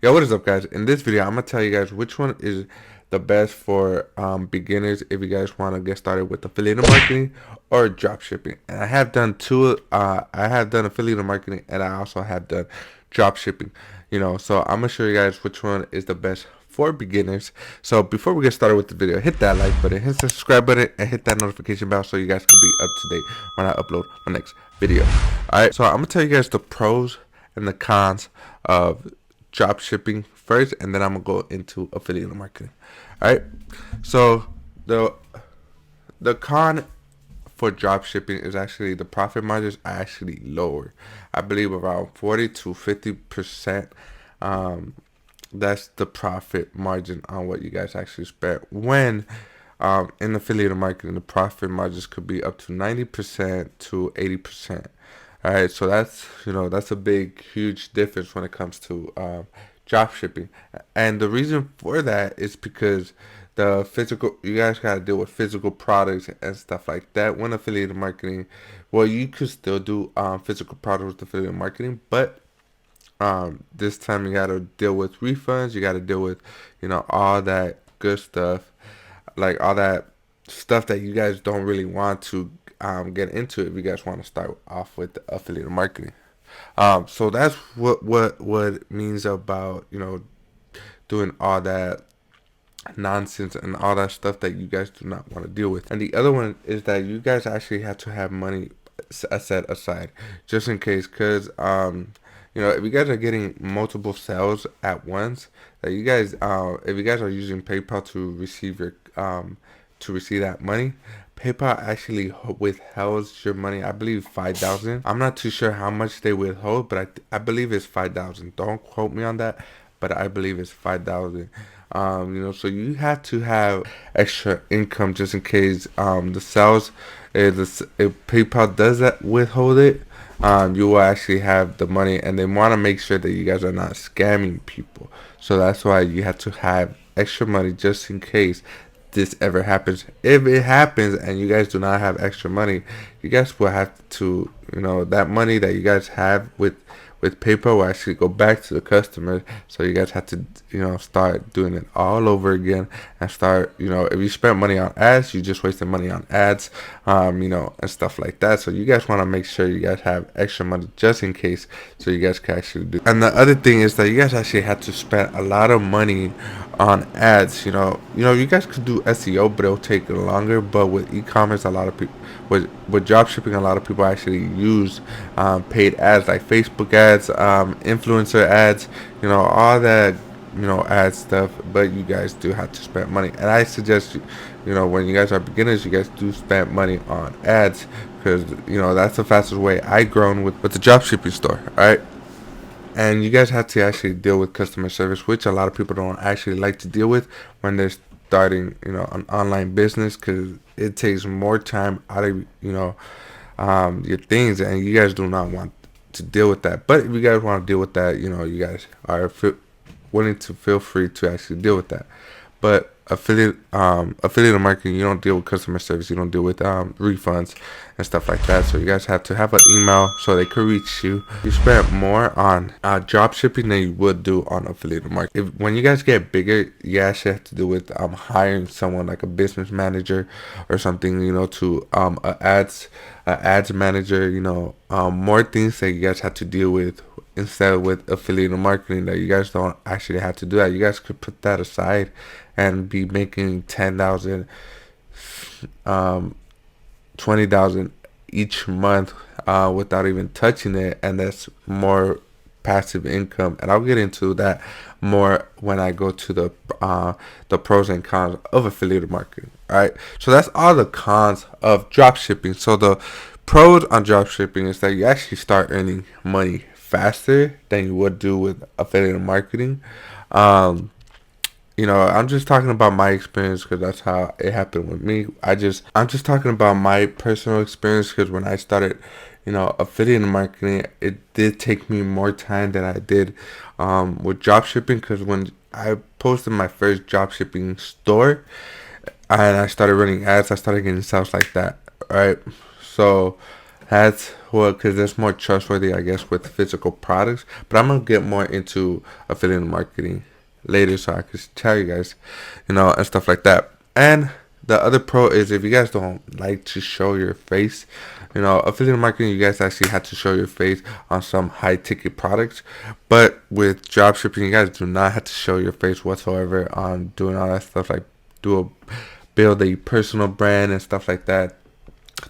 Yo, what is up, guys? In this video, I'm gonna tell you guys which one is the best for beginners if you guys want to get started with affiliate marketing or drop shipping. And I have done two. I have done affiliate marketing, and I also have done drop shipping. So I'm gonna show you guys which one is the best for beginners. So before we get started with the video, hit that like button, hit the subscribe button, and hit that notification bell so you guys can be up to date when I upload my next video. All right. So I'm gonna tell you guys the pros and the cons of drop shipping first, and then I'm gonna go into affiliate marketing. All right. So the con for drop shipping is actually the profit margins are actually lower. I believe around 40 to 50%. That's the profit margin on what you guys actually spent. When in affiliate marketing, the profit margins could be up to 90% to 80%. All right, so that's a big, huge difference when it comes to drop shipping, and the reason for that is because the physical you guys gotta deal with physical products and stuff like that. When affiliate marketing, well, you could still do physical products with affiliate marketing, but this time you gotta deal with refunds. You gotta deal with all that good stuff, like all that stuff that you guys don't really want to get into if you guys want to start off with affiliate marketing. So that's what it means about doing all that nonsense and all that stuff that you guys do not want to deal with. And the other one is that you guys actually have to have money set aside just in case, because if you guys are getting multiple sales at once, that you guys if you guys are using PayPal to receive that money, PayPal actually withholds your money. I believe 5,000. I'm not too sure how much they withhold, but I believe it's 5,000. Don't quote me on that, but I believe it's 5,000. So you have to have extra income just in case the sales, if PayPal does that withhold it, you will actually have the money, and they want to make sure that you guys are not scamming people. So that's why you have to have extra money just in case this ever happens. If it happens and you guys do not have extra money, you guys will have to, that money that you guys have with PayPal will actually go back to the customer. So you guys have to, start doing it all over again and start, if you spend money on ads, you just wasted money on ads, and stuff like that. So you guys want to make sure you guys have extra money just in case, so you guys can actually do. And the other thing is that you guys actually have to spend a lot of money on ads. You guys could do SEO, but it'll take longer. But with e-commerce, a lot of people with drop shipping, a lot of people actually use paid ads like Facebook ads, influencer ads, all that, ad stuff. But you guys do have to spend money, and I suggest when you guys are beginners, you guys do spend money on ads, because that's the fastest way I grown with the drop shipping store. All right. And you guys have to actually deal with customer service, which a lot of people don't actually like to deal with when they're starting, an online business, because it takes more time out of your things, and you guys do not want to deal with that. But if you guys want to deal with that, you guys are willing to feel free to actually deal with that. But affiliate marketing, you don't deal with customer service, you don't deal with refunds and stuff like that. So you guys have to have an email so they could reach you. You spend more on drop shipping than you would do on affiliate marketing. When you guys get bigger, you actually have to do with hiring someone like a business manager or something, to a ads manager, more things that you guys have to deal with instead of with affiliate marketing, that you guys don't actually have to do that. You guys could put that aside and be making 10,000, 20,000 each month without even touching it, and that's more passive income. And I'll get into that more when I go to the pros and cons of affiliate marketing. All right, so that's all the cons of drop shipping. So the pros on drop shipping is that you actually start earning money faster than you would do with affiliate marketing. I'm just talking about my experience because that's how it happened with me. I'm just talking about my personal experience, because when I started, affiliate marketing, it did take me more time than I did with drop shipping. Because when I posted my first drop shipping store and I started running ads, I started getting sales like that, right? So That's what, because it's more trustworthy, I guess, with physical products. But I'm gonna get more into affiliate marketing later, so I can tell you guys, and stuff like that. And the other pro is, if you guys don't like to show your face, affiliate marketing, you guys actually have to show your face on some high ticket products. But with drop shipping, you guys do not have to show your face whatsoever on doing all that stuff, like build a personal brand and stuff like that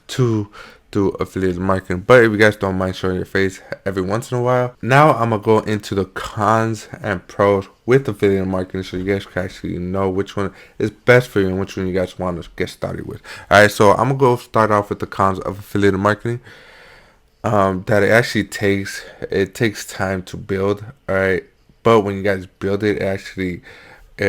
to do affiliate marketing. But if you guys don't mind showing your face every once in a while, now I'm gonna go into the cons and pros with affiliate marketing, so you guys can actually know which one is best for you and which one you guys want to get started with. All right, so I'm gonna go start off with the cons of affiliate marketing. That it takes time to build. All right, but when you guys build it, it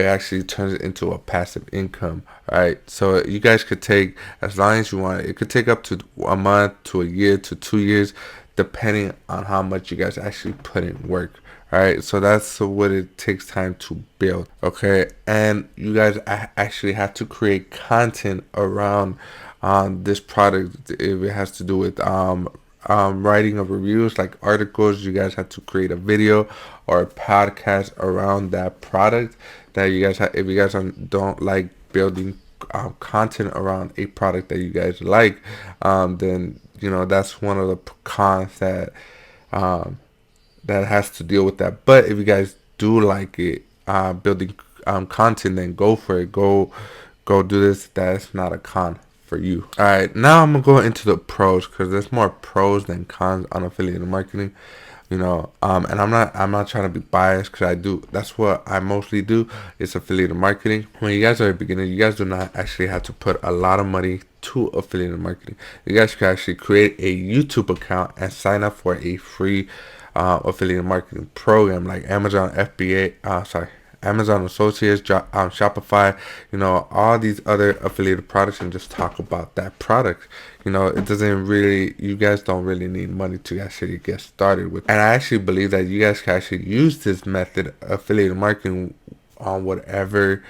actually turns it into a passive income. All right, so you guys could take as long as you want. It could take up to a month to a year to 2 years, depending on how much you guys actually put in work. All right, so that's what it takes time to build. Okay, and you guys actually have to create content around this product. If it has to do with writing of reviews, like articles, you guys have to create a video or a podcast around that product that you guys have. If you guys don't like building content around a product that you guys like, then that's one of the cons um, that has to deal with that. But if you guys do like it, building content, then go for it. Go do this. That's not a con for you. All right, now I'm gonna go into the pros, because there's more pros than cons on affiliate marketing. And I'm not trying to be biased, because that's what I mostly do, is affiliate marketing. When you guys are a beginner, you guys do not actually have to put a lot of money to affiliate marketing. You guys can actually create a YouTube account and sign up for a free affiliate marketing program, like Amazon Associates, Shopify, all these other affiliated products, and just talk about that product. You guys don't really need money to actually get started with. And I actually believe that you guys can actually use this method, affiliate marketing, on whatever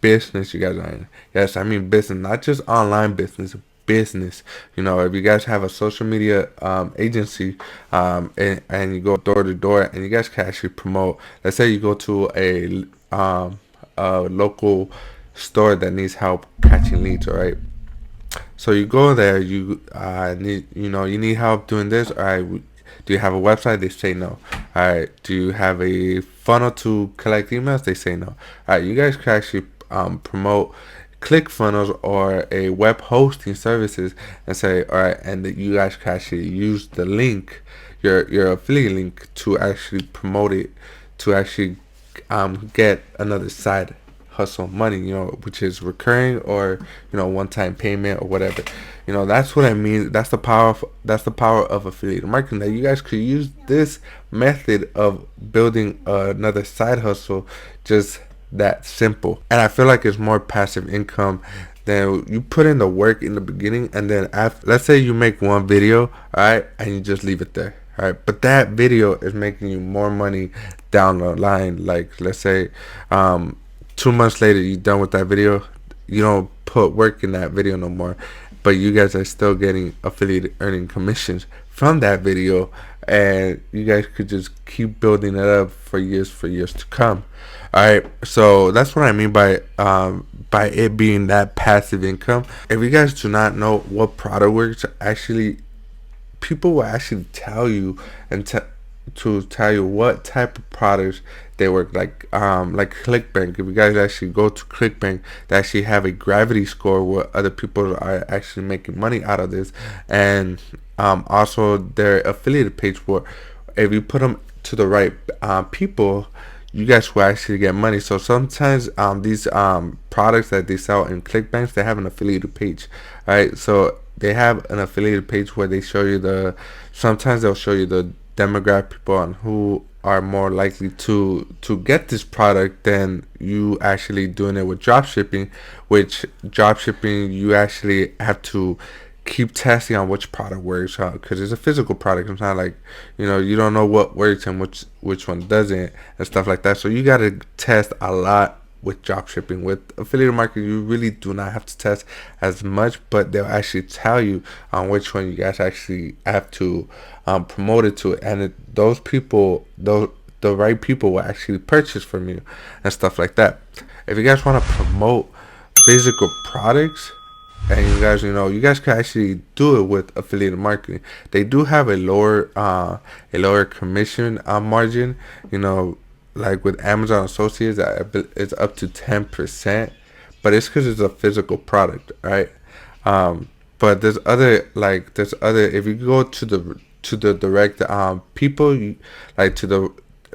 business you guys are in. Yes, I mean business, not just online business. If you guys have a social media agency, and you go door to door, and you guys can actually promote. Let's say you go to a local store that needs help catching leads. All right, so you go there, you need help doing this. All right, do you have a website? They say no. All right, do you have a funnel to collect emails? They say no. All right, you guys can actually promote ClickFunnels or a web hosting services, and say, all right, and that you guys can actually use the link, your affiliate link, to actually promote it, to actually get another side hustle money, which is recurring, or one-time payment, or whatever. That's what I mean. That's the power of affiliate marketing, that you guys could use this method of building another side hustle, just that simple. And I feel like it's more passive income than you put in the work in the beginning, and then after, let's say you make one video, all right, and you just leave it there, all right, but that video is making you more money down the line. Like, let's say 2 months later, you're done with that video, you don't put work in that video no more, but you guys are still getting affiliate earning commissions from that video, and you guys could just keep building it up for years to come. All right, so that's what I mean by it being that passive income. If you guys do not know what product works, actually, people will actually tell you, and to tell you what type of products they work, like ClickBank. If you guys actually go to ClickBank, they actually have a gravity score where other people are actually making money out of this, and also their affiliate page, where if you put them to the right people, you guys will actually get money. So sometimes these products that they sell in ClickBanks, they have an affiliated page, right? So they have an affiliated page where they show you sometimes they'll show you the demographic people on who are more likely to get this product than you actually doing it with dropshipping. Which dropshipping, you actually have to keep testing on which product works, because it's a physical product. It's not like you don't know what works and which one doesn't, and stuff like that. So you got to test a lot with dropshipping. With affiliate marketing, you really do not have to test as much, but they'll actually tell you on which one you guys actually have to promote it to, and those people, the right people will actually purchase from you and stuff like that. If you guys want to promote physical products, and you guys can actually do it with affiliate marketing. They do have a lower commission margin. Like with Amazon Associates, it's up to 10%, but it's because it's a physical product, right? But there's other. If you go to the direct people,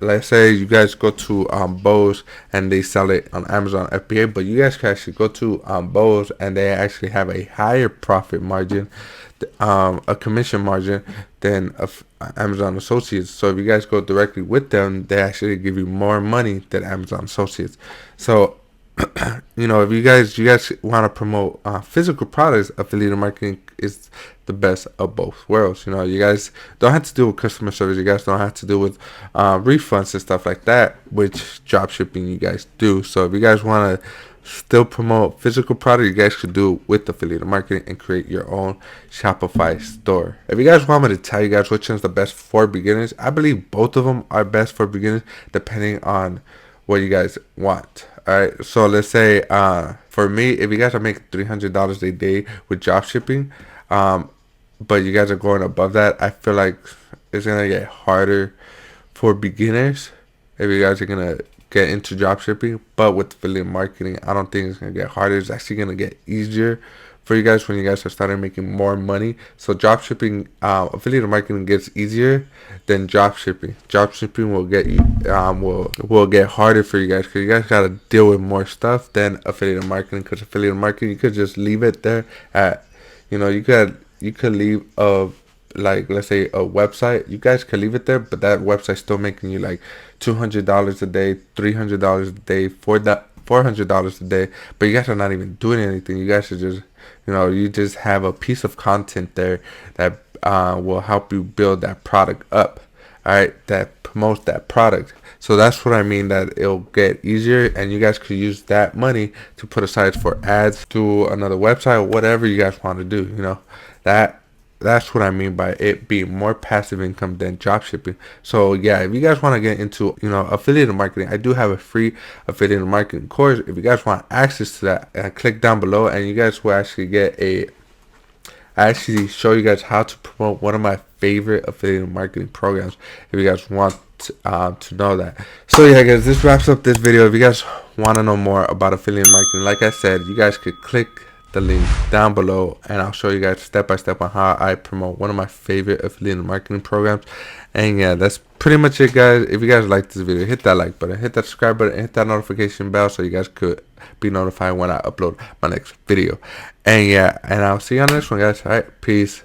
let's say you guys go to Bose and they sell it on Amazon FBA, but you guys can actually go to Bose and they actually have a higher profit margin, a commission margin than Amazon Associates. So if you guys go directly with them, they actually give you more money than Amazon Associates. So if you guys want to promote physical products, affiliate marketing is the best of both worlds. You guys don't have to deal with customer service. You guys don't have to deal with refunds and stuff like that, which dropshipping you guys do. So if you guys want to still promote physical product, you guys could do it with affiliate marketing and create your own Shopify store. If you guys want me to tell you guys which one's the best for beginners, I believe both of them are best for beginners depending on what you guys want. Alright, so let's say for me, if you guys are making $300 a day with dropshipping, but you guys are going above that, I feel like it's gonna get harder for beginners if you guys are gonna get into dropshipping. But with affiliate marketing, I don't think it's gonna get harder. It's actually gonna get easier for you guys when you guys are starting making more money. So dropshipping, affiliate marketing gets easier than dropshipping. Dropshipping will get you, will get harder for you guys because you guys gotta deal with more stuff than affiliate marketing. Because affiliate marketing, you could just leave it there at, you could leave let's say a website. You guys could leave it there, but that website's still making you like $200 a day, $300 a day, $400 a day. But you guys are not even doing anything. You guys are just you just have a piece of content there that will help you build that product up, all right, that promotes that product. So that's what I mean, that it'll get easier and you guys could use that money to put aside for ads to another website or whatever you guys want to do. That's what I mean by it being more passive income than dropshipping. So yeah, if you guys want to get into affiliate marketing, I do have a free affiliate marketing course. If you guys want access to that, click down below and you guys will actually get I actually show you guys how to promote one of my favorite affiliate marketing programs if you guys want to know that. So yeah guys, this wraps up this video. If you guys want to know more about affiliate marketing, like I said, you guys could click the link down below and I'll show you guys step by step on how I promote one of my favorite affiliate marketing programs. And yeah, that's pretty much it guys. If you guys liked this video, hit that like button, hit that subscribe button, and hit that notification bell so you guys could be notified when I upload my next video. And yeah, and I'll see you on the next one guys. All right, peace.